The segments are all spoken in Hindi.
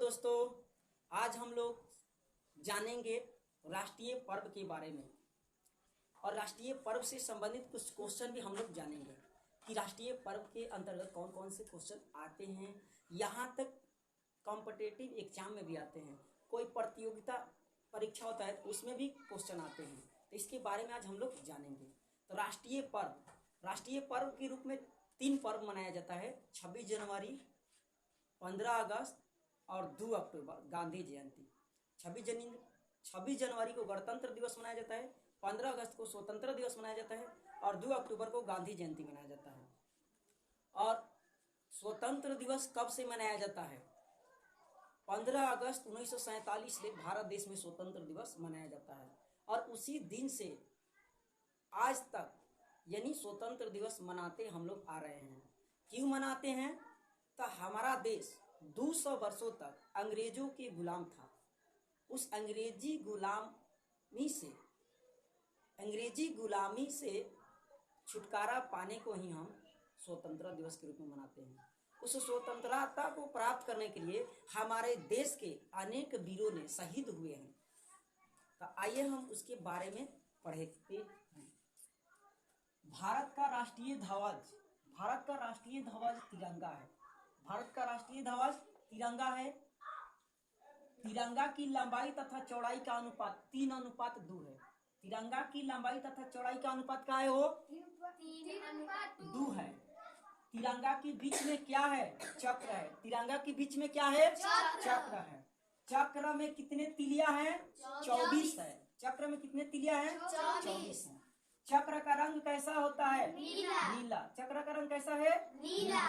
दोस्तों, आज हम लोग जानेंगे राष्ट्रीय पर्व के बारे में और राष्ट्रीय पर्व से संबंधित कुछ क्वेश्चन भी हम लोग जानेंगे कि राष्ट्रीय पर्व के अंतर्गत कौन कौन से क्वेश्चन आते हैं। यहाँ तक कॉम्पिटिटिव एग्जाम में भी आते हैं, कोई प्रतियोगिता परीक्षा होता है तो उसमें भी क्वेश्चन आते हैं, तो इसके बारे में आज हम लोग जानेंगे। तो राष्ट्रीय पर्व के रूप में 3 पर्व मनाया जाता है: 26 जनवरी, 15 अगस्त और 2 अक्टूबर गांधी जयंती। 26 जनवरी को गणतंत्र दिवस मनाया जाता है, 15 अगस्त को स्वतंत्रता दिवस मनाया जाता है और 2 अक्टूबर को गांधी जयंती मनाया जाता है। और स्वतंत्र दिवस कब से मनाया जाता है? 15 अगस्त 1947 से भारत देश में स्वतंत्र दिवस मनाया जाता है और उसी दिन से आज तक यानी स्वतंत्र दिवस मनाते हम लोग आ रहे हैं। क्यों मनाते हैं? तो हमारा देश 200 वर्षों तक अंग्रेजों के गुलाम था। उस अंग्रेजी गुलामी से छुटकारा पाने को ही हम स्वतंत्रता दिवस के रूप में मनाते हैं। उस स्वतंत्रता को प्राप्त करने के लिए हमारे देश के अनेक वीरों ने शहीद हुए हैं। तो आइए हम उसके बारे में पढ़ते हैं। भारत का राष्ट्रीय ध्वज तिरंगा है। भारत का राष्ट्रीय ध्वज तिरंगा है। तिरंगा की लंबाई तथा चौड़ाई का अनुपात 3:2 है। तिरंगा की लंबाई तथा चौड़ाई का अनुपात क्या है? वो 3:2 है। तिरंगा के बीच में क्या है? चक्र है। तिरंगा के बीच में क्या है? चक्र है। चक्र में कितने तिलिया हैं? 24 है। चक्र में कितने तिलिया हैं? 24 है। चक्र का रंग कैसा होता है? नीला। चक्र का रंग कैसा है? नीला।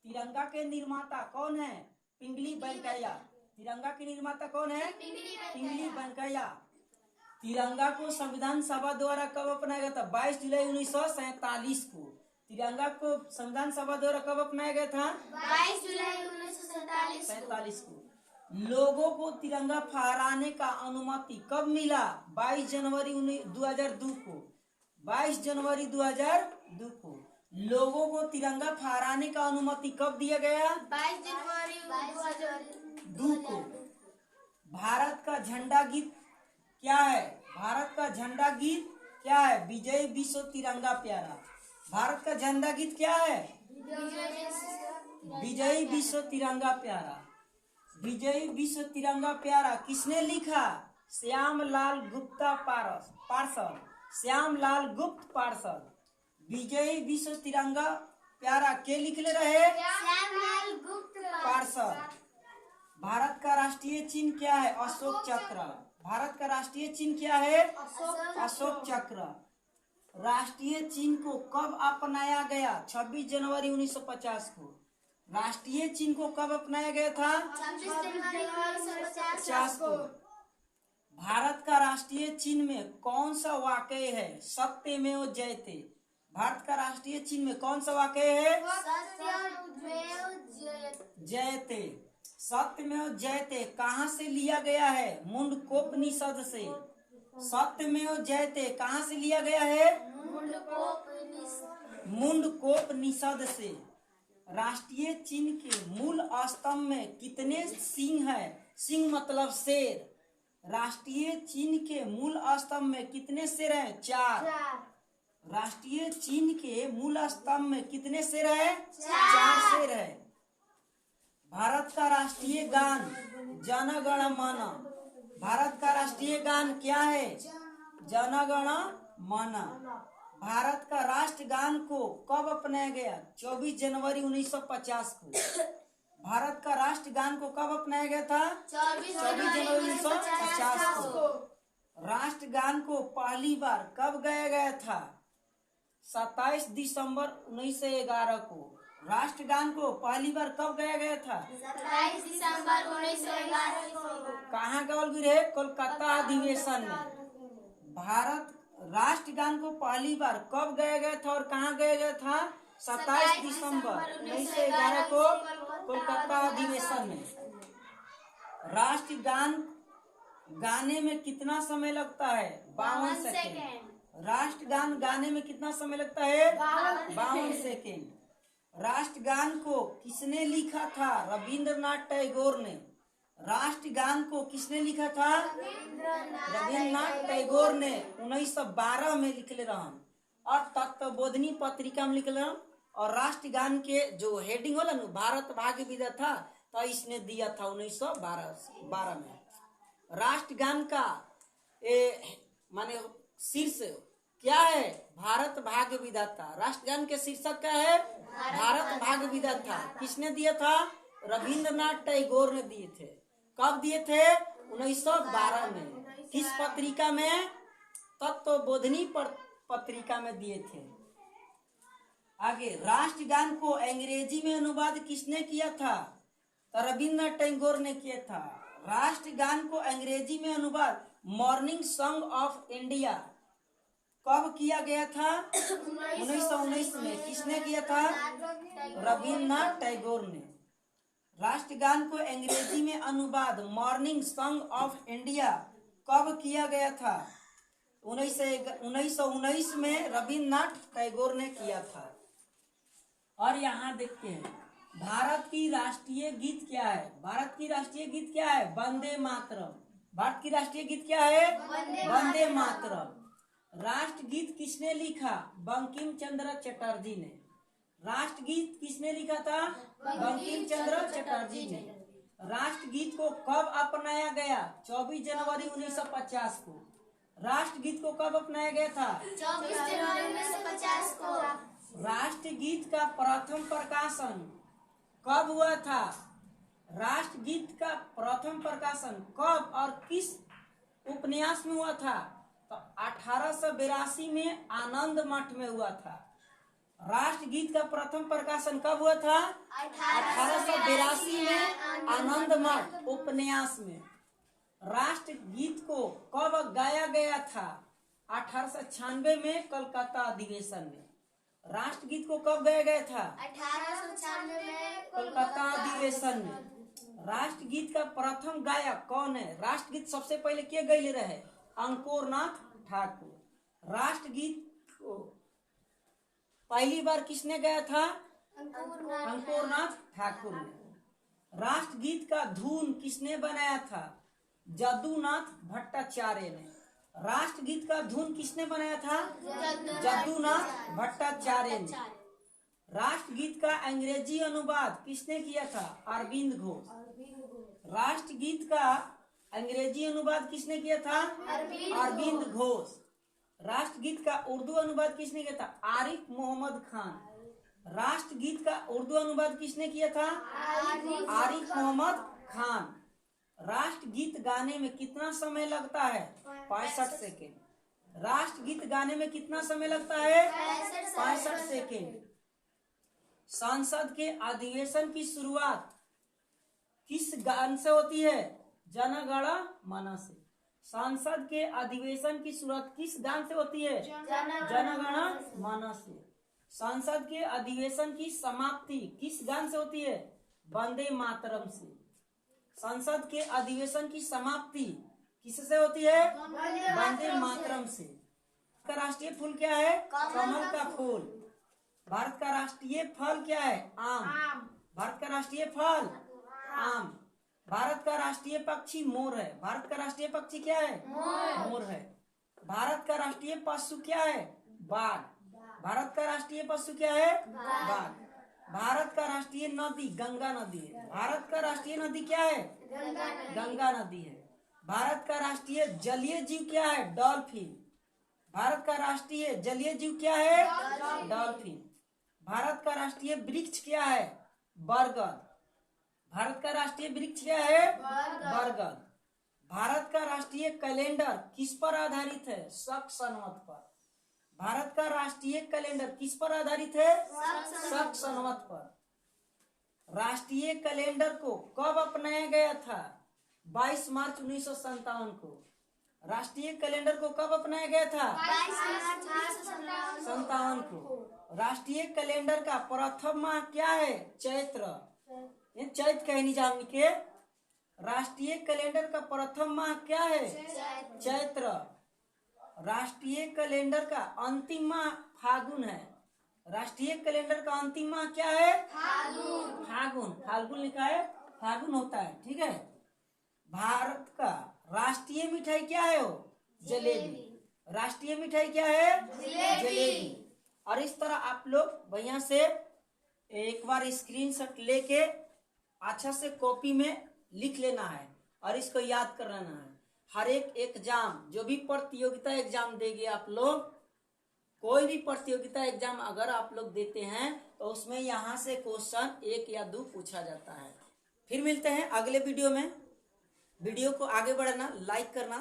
तिरंगा के निर्माता कौन है? पिंगली वेंकैया। तिरंगा के निर्माता कौन है? पिंगली वेंकैया। तिरंगा को संविधान सभा द्वारा कब अपनाया गया था? 22 जुलाई 1947 को। तिरंगा को संविधान सभा द्वारा कब अपनाया गया था? 22 जुलाई 1947 को। लोगों को तिरंगा फहराने का अनुमति कब मिला? 22 जनवरी 2002 को। 22 जनवरी 2002 को लोगों को तिरंगा फहराने का अनुमति कब दिया गया? 22 जनवरी 2002 को। भारत का झंडा गीत क्या है? भारत का झंडा गीत क्या है? विजय विश्व तिरंगा प्यारा। भारत का झंडा गीत क्या है? विजय विश्व तिरंगा प्यारा। विजय विश्व तिरंगा प्यारा किसने लिखा? श्यामलाल गुप्ता पार्षद। श्यामलाल गुप्त पार्षद। विजय विश्व तिरंगा प्यारा के लिखले रहे? श्यामलाल गुप्त पार्षद। भारत का राष्ट्रीय चिन्ह क्या है? अशोक चक्र। भारत का राष्ट्रीय चिन्ह क्या है? अशोक चक्र। राष्ट्रीय चिन्ह को कब अपनाया गया? 26 जनवरी 1950 को। राष्ट्रीय चिन्ह को कब अपनाया गया था? 26 जनवरी 1950 को। भारत का राष्ट्रीय चिन्ह में कौन सा वाक्य है? सत्यमेव जयते। भारत का राष्ट्रीय चिन्ह में कौन सा वाक्य है? जयते। सत्यमेव जयते कहाँ से लिया गया है? मुंडकोपनिषद से। सत्यमेव जयते कहाँ से लिया गया है? मुंडकोपनिषद से। राष्ट्रीय चिन्ह के मूल स्तंभ में कितने सिंह है? सिंह मतलब शेर। राष्ट्रीय चिन्ह के मूल स्तंभ में कितने शेर हैं? 4। राष्ट्रीय चिन्ह के मूल स्तंभ में कितने शेर है? 4 शेर है। भारत का राष्ट्रीय गान जन गण मन। भारत का राष्ट्रीय गान क्या है? जन गण मन। भारत का राष्ट्रगान को कब अपनाया गया? 24 जनवरी 1950 को। भारत का राष्ट्रगान को कब अपनाया गया था? 24 जनवरी 1950 को। राष्ट्रगान को पहली बार कब गाया गया था? 27 दिसंबर 1911 को। राष्ट्रगान को पहली बार कब गाया गया था? 27 दिसंबर 1911 को। कहाँ गावल गई है? कोलकाता अधिवेशन में। भारत राष्ट्रगान को पहली बार कब गाया गया था और कहाँ गाया गया था? 27 दिसंबर 1911 को कोलकाता अधिवेशन में। राष्ट्रगान गाने में कितना समय लगता है? 52 सेकेंड। राष्ट्रगान गाने में कितना समय लगता है? 52 सेकेंड। राष्ट्रगान को किसने लिखा था? रविंद्रनाथ टैगोर ने। राष्ट्रगान को किसने लिखा था? रविन्द्रनाथ टैगोर ने 1912 में लिखले रहन और तत्वबोधिनी पत्रिका में लिखले रहन। और राष्ट्रगान के जो हेडिंग होला ना, भारत भाग्य विधाता, तो इसने दिया था 1912 में। राष्ट्रगान का माने शीर्ष क्या है? भारत भाग्य विधाता। राष्ट्रगान के शीर्षक क्या है? भारत भाग्य विधाता। किसने दिया था? रविन्द्रनाथ टैगोर ने दिए थे। कब दिए थे? 1912 में। किस पत्रिका में? तत्वबोधिनी पत्रिका में दिए थे। आगे, राष्ट्रगान को अंग्रेजी में अनुवाद किसने किया था? तो रविन्द्रनाथ टैगोर ने किया था। राष्ट्रगान को अंग्रेजी में अनुवाद मॉर्निंग सॉन्ग ऑफ इंडिया कब किया गया था? 1919 में। किसने किया था? रविन्द्रनाथ टैगोर ने। राष्ट्रगान को अंग्रेजी में अनुवाद मॉर्निंग सॉन्ग ऑफ इंडिया कब किया गया था? 1919 में रविन्द्रनाथ टैगोर ने किया था। और यहाँ देखते हैं, भारत की राष्ट्रीय गीत क्या है? भारत की राष्ट्रीय गीत क्या है? वंदे मातरम। भारत की राष्ट्रीय गीत क्या है? वंदे मातरम। राष्ट्रगीत किसने लिखा? बंकिम चंद्र चटर्जी ने। राष्ट्रगीत किसने लिखा था? बंकिम चंद्र चटर्जी ने। राष्ट्रगीत को कब अपनाया गया? 24 जनवरी 1950 को। राष्ट्रगीत को कब अपनाया गया था? 24 जनवरी 1950 को। राष्ट्रगीत का प्रथम प्रकाशन कब हुआ था? राष्ट्रगीत का प्रथम प्रकाशन कब और किस उपन्यास में हुआ था? तो 1882 में आनंद मठ में हुआ था। राष्ट्रगीत का प्रथम प्रकाशन कब हुआ था? 1882 में आनंद मठ उपन्यास में। राष्ट्रगीत को कब गाया गया था? 1896 में कलकत्ता अधिवेशन में। राष्ट्रगीत को कब गाया गया था? 1896 में कलकत्ता अधिवेशन में। राष्ट्रगीत का प्रथम गायक कौन है? राष्ट्रगीत सबसे पहले के गए रहे? अंकुरनाथ ठाकुर। राष्ट्रगीत को पहली बार किसने गाया था? अंकुरनाथ ठाकुर ने। राष्ट्रगीत का धुन किसने बनाया था? जदुनाथ भट्टाचार्य ने। राष्ट्रगीत का धुन किसने बनाया था? जदुनाथ भट्टाचार्य ने। राष्ट्रगीत का अंग्रेजी अनुवाद किसने किया था? अरविंद घोष। राष्ट्रगीत का अंग्रेजी अनुवाद किसने किया था? अरविंद घोष। राष्ट्रगीत का उर्दू अनुवाद किसने किया था? आरिफ मोहम्मद खान। राष्ट्रगीत का उर्दू अनुवाद किसने किया था? आरिफ मोहम्मद खान। राष्ट्रगीत गाने में कितना समय लगता है? 65 सेकेंड। राष्ट्रगीत गाने में कितना समय लगता है? 65 सेकेंड। संसद के अधिवेशन की शुरुआत किस गान से होती है? जन गण मन से। संसद के अधिवेशन की शुरुआत किस गान से होती है? जन गण मन से। संसद के अधिवेशन की समाप्ति किस गान से होती है? वंदे मातरम से। संसद के अधिवेशन की समाप्ति किससे होती है? वंदे मातरम से। का राष्ट्रीय फूल क्या है? कमल का फूल। भारत का राष्ट्रीय फल क्या है? आम। भारत का राष्ट्रीय फल आम। भारत का राष्ट्रीय पक्षी मोर है। भारत का राष्ट्रीय पक्षी क्या है? मोर है। भारत का राष्ट्रीय पशु क्या है? बाघ। भारत का राष्ट्रीय पशु क्या है? बाघ। भारत का राष्ट्रीय नदी गंगा नदी है। भारत का राष्ट्रीय नदी क्या है? गंगा नदी है। भारत का राष्ट्रीय जलीय जीव क्या है? डॉल्फिन। भारत का राष्ट्रीय जलीय जीव क्या है? डॉल्फिन। भारत का राष्ट्रीय वृक्ष क्या है? बरगद। भारत का राष्ट्रीय वृक्ष क्या है? बरगद। भारत का राष्ट्रीय कैलेंडर किस पर आधारित है? शक संवत पर। भारत का राष्ट्रीय कैलेंडर किस पर आधारित है? शक संवत पर। राष्ट्रीय कैलेंडर को कब अपनाया गया था? 22 मार्च 1957 को। राष्ट्रीय कैलेंडर को कब अपनाया गया था? 57 को। राष्ट्रीय कैलेंडर का प्रथम माह क्या है? चैत्र। चैत कहनी जान के। राष्ट्रीय कैलेंडर का प्रथम माह क्या है? चैत्र। राष्ट्रीय कैलेंडर का अंतिम माह फागुन है। राष्ट्रीय कैलेंडर का अंतिम माह क्या है? फागुन। फागुन लिखा है, फागुन होता है। ठीक है। भारत का राष्ट्रीय मिठाई क्या है? वो जलेबी। राष्ट्रीय मिठाई क्या है? जलेबी। और इस तरह आप लोग बढ़िया से एक बार स्क्रीनशॉट लेके अच्छा से कॉपी में लिख लेना है और इसको याद कर लेना है। हर एक एग्जाम, जो भी प्रतियोगिता एग्जाम देंगे आप लोग, कोई भी प्रतियोगिता एग्जाम अगर आप लोग देते हैं तो उसमें यहाँ से क्वेश्चन 1 या 2 पूछा जाता है। फिर मिलते हैं अगले वीडियो में। वीडियो को आगे बढ़ाना, लाइक करना।